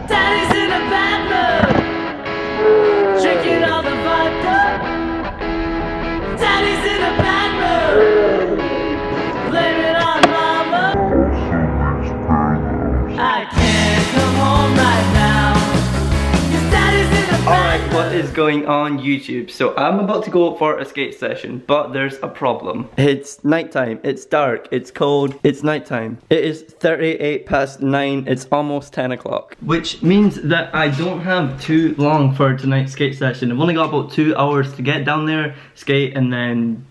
Daddy's in a bad mood, drinking all the vodka. Daddy's in a bad mood, blame it on mama. I can't come home right now, 'cause daddy's in a bad mood. Alright, what is going on YouTube? So I'm about to go for a skate session, but there's a problem. It's nighttime, it's dark, it's cold, it's nighttime. It is 38 past 9, it's almost 10 o'clock. Which means that I don't have too long for tonight's skate session. I've only got about 2 hours to get down there, skate, and then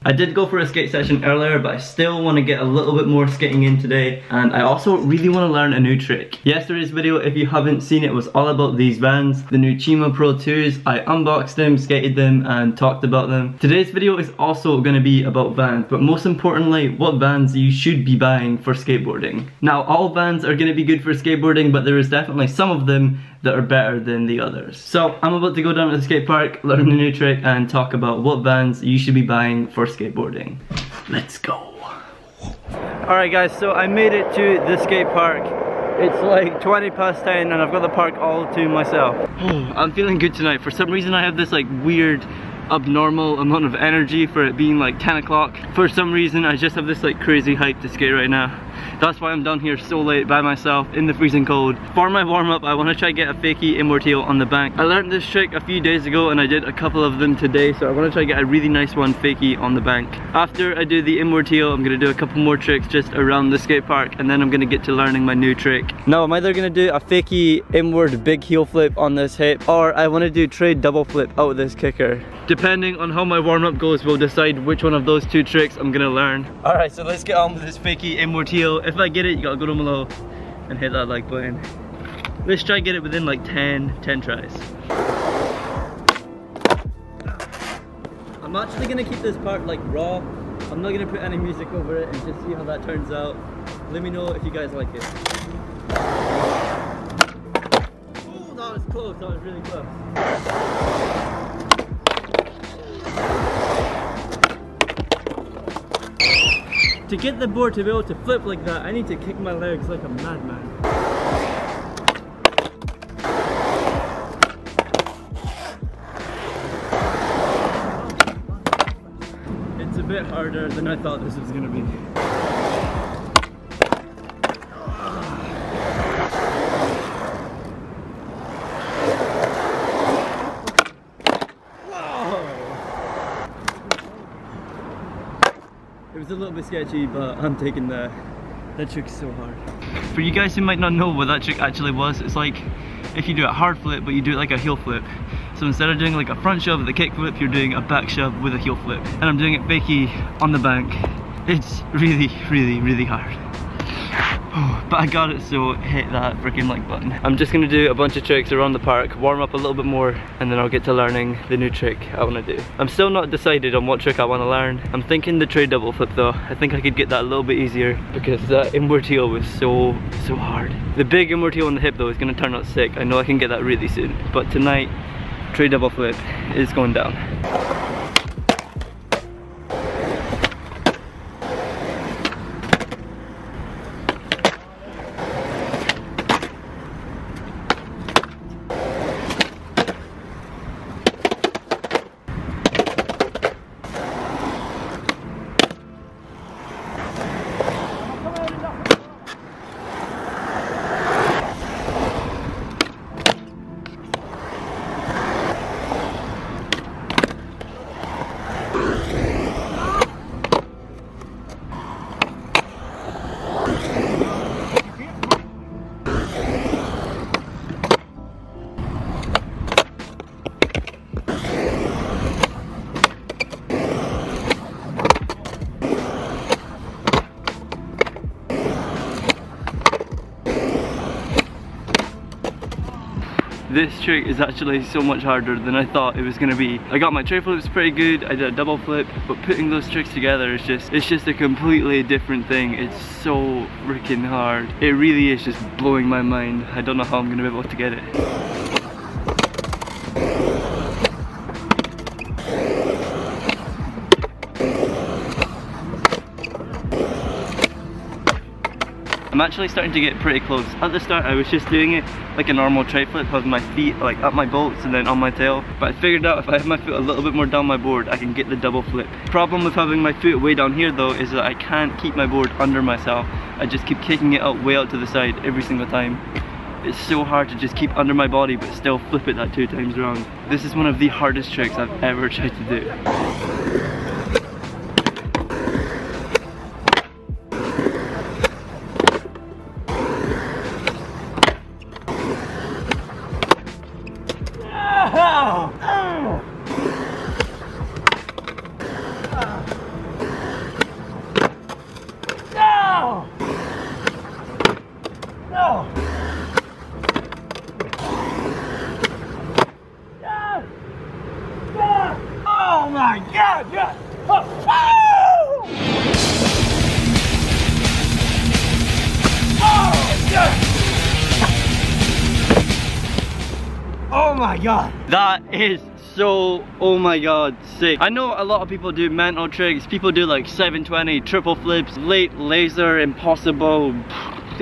I did go for a skate session earlier, but I still want to get a little bit more skating in today, and I also really want to learn a new trick. Yesterday's video, if you haven't seen it, was all about these VANS, the new Chima Pro 2s. I unboxed them, skated them, and talked about them. Today's video is also going to be about VANS, but most importantly, what VANS you should be buying for skateboarding. Now, all VANS are going to be good for skateboarding, but there is definitely some of them that are better than the others. So I'm about to go down to the skate park, learn a new trick, and talk about what VANS you should be buying for skateboarding. Let's go. Alright guys, so I made it to the skate park. It's like 20 past 10 and I've got the park all to myself. I'm feeling good tonight. For some reason I have this like weird abnormal amount of energy for it being like 10 o'clock. For some reason I just have this like crazy hype to skate right now. That's why I'm down here so late by myself in the freezing cold. For my warm-up, I want to try to get a fakie inward heel on the bank. I learned this trick a few days ago and I did a couple of them today, so I want to try to get a really nice one fakie on the bank. After I do the inward heel, I'm going to do a couple more tricks just around the skate park, and then I'm going to get to learning my new trick. Now I'm either going to do a fakie inward big heel flip on this hip, or I want to do trade double flip out this kicker. Depending on how my warm-up goes, we'll decide which one of those two tricks I'm gonna learn. Alright, so let's get on with this fakie inward heel. If I get it, you gotta go down below and hit that like button. Let's try to get it within like 10 tries. I'm actually gonna keep this part like raw. I'm not gonna put any music over it and just see how that turns out. Let me know if you guys like it. Oh, that was close, that was really close. To get the board to be able to flip like that, I need to kick my legs like a madman. It's a bit harder than I thought this was gonna be. It was a little bit sketchy, but I'm taking that trick so hard. For you guys who might not know what that trick actually was, it's like if you do a hard flip, but you do it like a heel flip. So instead of doing like a front shove with a kick flip, you're doing a back shove with a heel flip. And I'm doing it fakie on the bank. It's really, really, really hard. But I got it, so hit that freaking like button. I'm just gonna do a bunch of tricks around the park, warm up a little bit more, and then I'll get to learning the new trick I wanna do. I'm still not decided on what trick I wanna learn. I'm thinking the trade double flip though. I think I could get that a little bit easier because that inward heel was so hard. The big inward heel on the hip though is gonna turn out sick. I know I can get that really soon. But tonight, trade double flip is going down. This trick is actually so much harder than I thought it was gonna be. I got my tray flips pretty good, I did a double flip, but putting those tricks together is just a completely different thing. It's so freaking hard. It really is just blowing my mind. I don't know how I'm gonna be able to get it. I'm actually starting to get pretty close. At the start I was just doing it like a normal tray flip, having my feet like up my bolts and then on my tail. But I figured out if I have my foot a little bit more down my board, I can get the double flip. Problem with having my foot way down here though is that I can't keep my board under myself. I just keep kicking it out way out to the side every single time. It's so hard to just keep under my body but still flip it that 2 times around. This is one of the hardest tricks I've ever tried to do. Oh my God! Yes! Oh! Oh! Yes! Oh my God! That is so, oh my god, sick. I know a lot of people do mental tricks. People do like 720, triple flips, late laser, impossible.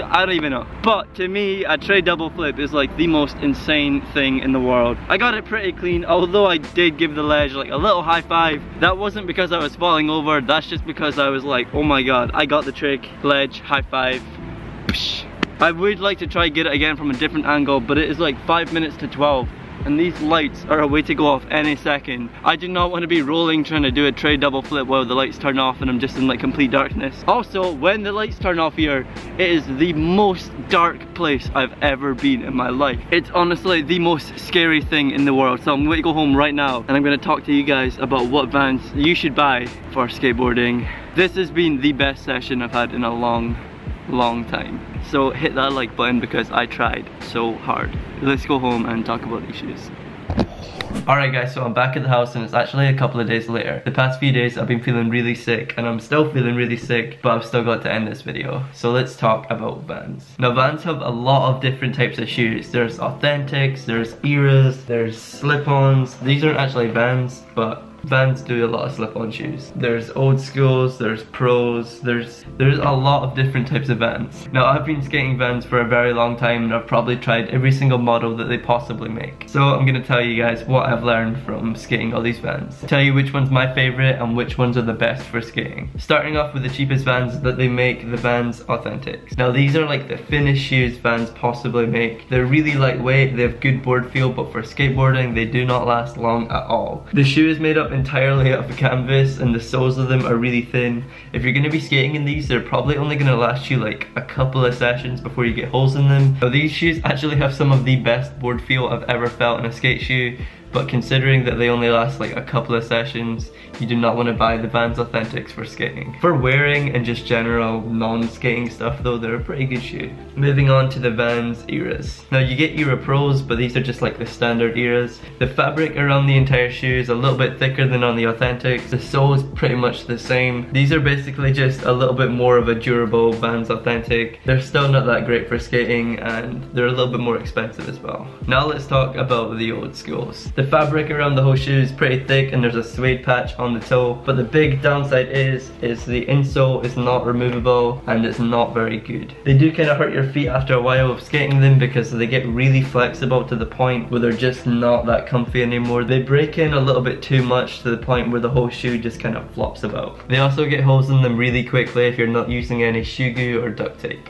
I don't even know. But to me, a tray double flip is like the most insane thing in the world. I got it pretty clean, although I did give the ledge like a little high five. That wasn't because I was falling over, that's just because I was like, oh my god, I got the trick. Ledge, high five. Psh. I would like to try get it again from a different angle, but it is like 5 minutes to 12. And these lights are a way to go off any second. I do not want to be rolling trying to do a tray double flip while the lights turn off and I'm just in like complete darkness. Also, when the lights turn off here, it is the most dark place I've ever been in my life. It's honestly the most scary thing in the world. So I'm going to go home right now and I'm going to talk to you guys about what Vans you should buy for skateboarding. This has been the best session I've had in a long time. So hit that like button because I tried so hard. Let's go home and talk about these shoes. Alright guys, so I'm back at the house and it's actually a couple of days later. The past few days I've been feeling really sick and I'm still feeling really sick, but I've still got to end this video. So let's talk about Vans. Now Vans have a lot of different types of shoes. There's authentics, there's eras, there's slip-ons. These aren't actually Vans, but Vans do a lot of slip-on shoes. There's old schools, there's pros, there's a lot of different types of Vans. Now I've been skating Vans for a very long time and I've probably tried every single model that they possibly make. So I'm gonna tell you guys what I've learned from skating all these Vans. Tell you which one's my favorite and which ones are the best for skating. Starting off with the cheapest Vans that they make, the Vans Authentics. Now these are like the thinnest shoes Vans possibly make. They're really lightweight, they have good board feel, but for skateboarding they do not last long at all. The shoe is made up entirely out of canvas and the soles of them are really thin. If you're going to be skating in these, they're probably only going to last you like a couple of sessions before you get holes in them. Now these shoes actually have some of the best board feel I've ever felt in a skate shoe, but considering that they only last like a couple of sessions, you do not want to buy the Vans Authentics for skating. For wearing and just general non-skating stuff though, they're a pretty good shoe. Moving on to the Vans Eras. Now you get Era Pros, but these are just like the standard Eras. The fabric around the entire shoe is a little bit thicker than on the Authentics. The sole is pretty much the same. These are basically just a little bit more of a durable Vans Authentic. They're still not that great for skating and they're a little bit more expensive as well. Now let's talk about the old schools. The fabric around the whole shoe is pretty thick and there's a suede patch on the toe, but the big downside is the insole is not removable and it's not very good. They do kind of hurt your feet after a while of skating them because they get really flexible to the point where they're just not that comfy anymore. They break in a little bit too much to the point where the whole shoe just kind of flops about. They also get holes in them really quickly if you're not using any shoe glue or duct tape.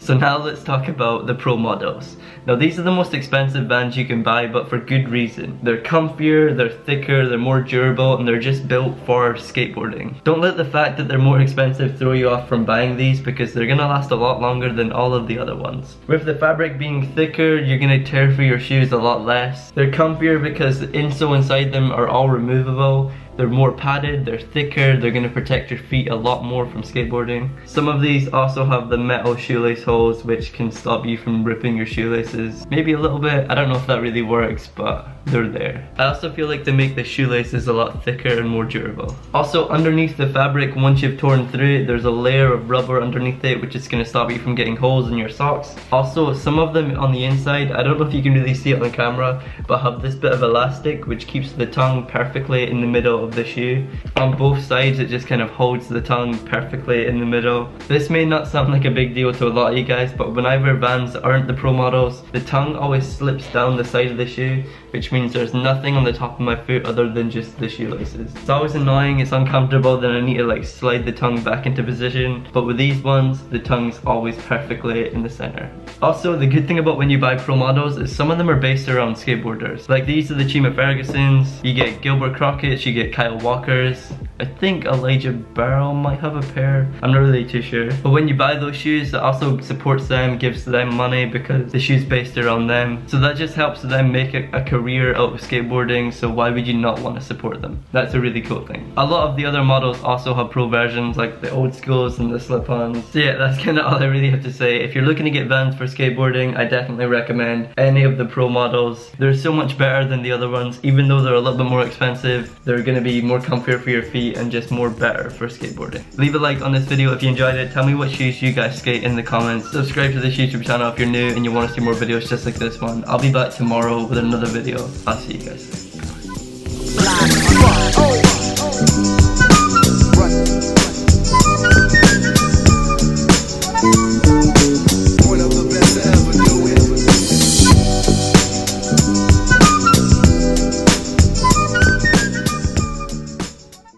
So now let's talk about the pro models. Now these are the most expensive Vans you can buy, but for good reason. They're comfier, they're thicker, they're more durable, and they're just built for skateboarding. Don't let the fact that they're more expensive throw you off from buying these because they're gonna last a lot longer than all of the other ones. With the fabric being thicker, you're gonna tear through your shoes a lot less. They're comfier because the insole inside them are all removable. They're more padded, they're thicker, they're gonna protect your feet a lot more from skateboarding. Some of these also have the metal shoelace holes which can stop you from ripping your shoelaces. Maybe a little bit, I don't know if that really works, but they're there. I also feel like they make the shoelaces a lot thicker and more durable. Also, underneath the fabric, once you've torn through it, there's a layer of rubber underneath it, which is going to stop you from getting holes in your socks. Also, some of them on the inside, I don't know if you can really see it on camera, but have this bit of elastic which keeps the tongue perfectly in the middle of the shoe. On both sides, it just kind of holds the tongue perfectly in the middle. This may not sound like a big deal to a lot of you guys, but when I wear Vans that aren't the pro models, the tongue always slips down the side of the shoe, which means there's nothing on the top of my foot other than just the shoelaces. It's always annoying, it's uncomfortable, then I need to like slide the tongue back into position, but with these ones, the tongue's always perfectly in the center. Also, the good thing about when you buy pro models is some of them are based around skateboarders. Like these are the Chima Fergusons, you get Gilbert Crockets, you get Kyle Walkers, I think Elijah Barrow might have a pair, I'm not really too sure. But when you buy those shoes, it also supports them, gives them money because the shoe's based around them. So that just helps them make a career out of skateboarding, so why would you not want to support them? That's a really cool thing. A lot of the other models also have pro versions, like the old schools and the slip-ons. So yeah, that's kind of all I really have to say. If you're looking to get Vans for skateboarding, I definitely recommend any of the pro models. They're so much better than the other ones. Even though they're a little bit more expensive, they're going to be more comfier for your feet and just more better for skateboarding. Leave a like on this video if you enjoyed it. Tell me what shoes you guys skate in the comments. Subscribe to this YouTube channel if you're new and you want to see more videos just like this one. I'll be back tomorrow with another video. I'll see you guys.